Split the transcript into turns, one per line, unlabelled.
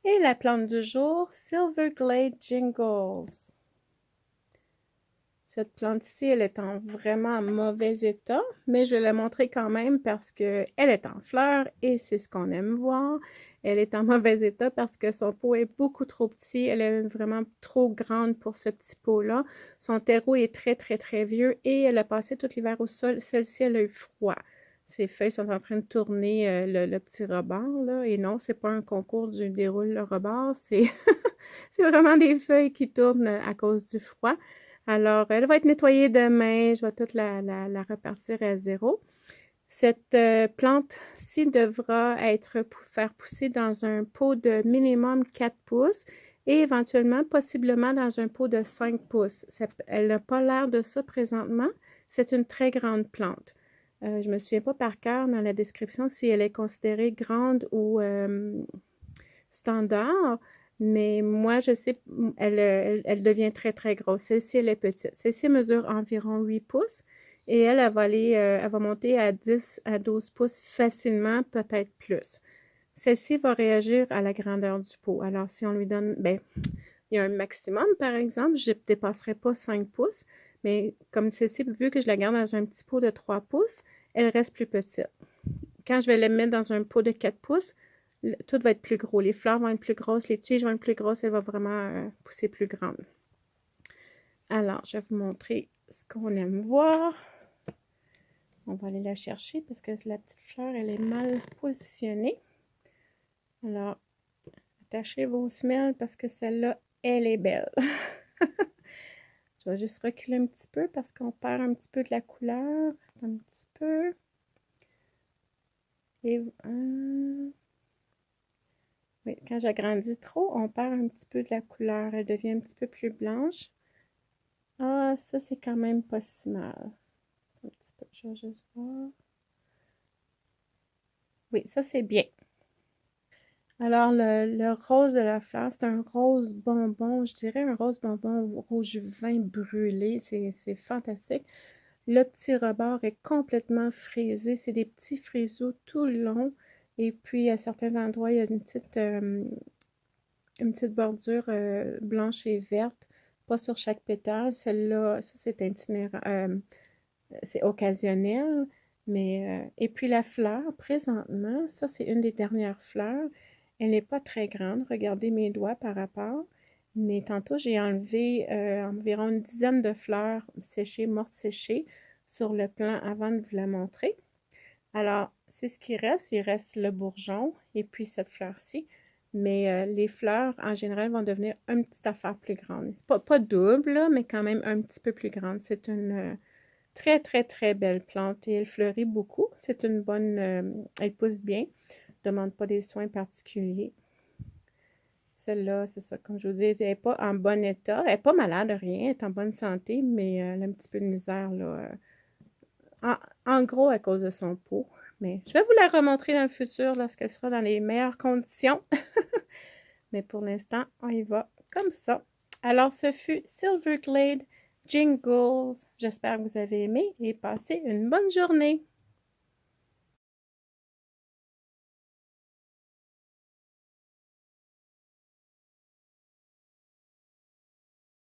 Et la plante du jour, Silver Glade Jingles. Cette plante-ci, elle est en vraiment mauvais état, mais je vais la montrer quand même parce qu'elle est en fleurs et c'est ce qu'on aime voir. Elle est en mauvais état parce que son pot est beaucoup trop petit. Elle est vraiment trop grande pour ce petit pot-là. Son terreau est très, très, très vieux et elle a passé tout l'hiver au sol. Celle-ci, elle a eu froid. Ses feuilles sont en train de tourner le petit rebord, là. Et non, c'est pas un concours du déroule le rebord, c'est c'est vraiment des feuilles qui tournent à cause du froid. Alors, elle va être nettoyée demain. Je vais toute la repartir à zéro. Cette plante-ci devra être faire pousser dans un pot de minimum 4 pouces et éventuellement, possiblement, dans un pot de 5 pouces. Elle n'a pas l'air de ça présentement. C'est une très grande plante. Je ne me souviens pas par cœur dans la description si elle est considérée grande ou standard, mais moi, je sais, elle devient très, très grosse. Celle-ci, elle est petite. Celle-ci mesure environ 8 pouces et elle va aller, elle va monter à 10 à 12 pouces facilement, peut-être plus. Celle-ci va réagir à la grandeur du pot. Alors, si on lui donne, ben, il y a un maximum, par exemple, je ne dépasserai pas 5 pouces, mais comme celle-ci, vu que je la garde dans un petit pot de 3 pouces, elle reste plus petite. Quand je vais la mettre dans un pot de 4 pouces, tout va être plus gros. Les fleurs vont être plus grosses, les tiges vont être plus grosses, elle va vraiment pousser plus grande. Alors, je vais vous montrer ce qu'on aime voir. On va aller la chercher parce que la petite fleur, elle est mal positionnée. Alors, attachez vos semelles parce que celle-là, elle est belle. Je vais juste reculer un petit peu parce qu'on perd un petit peu de la couleur. Un petit peu. Et oui, quand j'agrandis trop, on perd un petit peu de la couleur. Elle devient un petit peu plus blanche. Ah, ça, c'est quand même pas si mal. Un petit peu, je vais juste voir. Oui, ça, c'est bien. Alors, le rose de la fleur, c'est un rose bonbon, je dirais un rose bonbon rouge vin brûlé. C'est fantastique. Le petit rebord est complètement frisé. C'est des petits frisous tout le long. Et puis, à certains endroits, il y a une petite bordure blanche et verte. Pas sur chaque pétale. Celle-là, ça, c'est itinérant. C'est occasionnel. Mais, et puis la fleur, présentement, ça c'est une des dernières fleurs. Elle n'est pas très grande. Regardez mes doigts par rapport. Mais tantôt, j'ai enlevé environ une dizaine de fleurs séchées, mortes séchées, sur le plan avant de vous la montrer. Alors, c'est ce qui reste. Il reste le bourgeon et puis cette fleur-ci. Mais les fleurs, en général, vont devenir une petite affaire plus grande. C'est pas double, là, mais quand même un petit peu plus grande. C'est une très, très, très belle plante et elle fleurit beaucoup. C'est une bonne... elle pousse bien. Ne demande pas des soins particuliers. Celle-là, c'est ça, comme je vous dis, elle n'est pas en bon état. Elle n'est pas malade, rien. Elle est en bonne santé, mais elle a un petit peu de misère, là. En gros, à cause de son pot. Mais je vais vous la remontrer dans le futur lorsqu'elle sera dans les meilleures conditions. Mais pour l'instant, on y va comme ça. Alors, ce fut Silver Glade Jingles. J'espère que vous avez aimé et passé une bonne journée.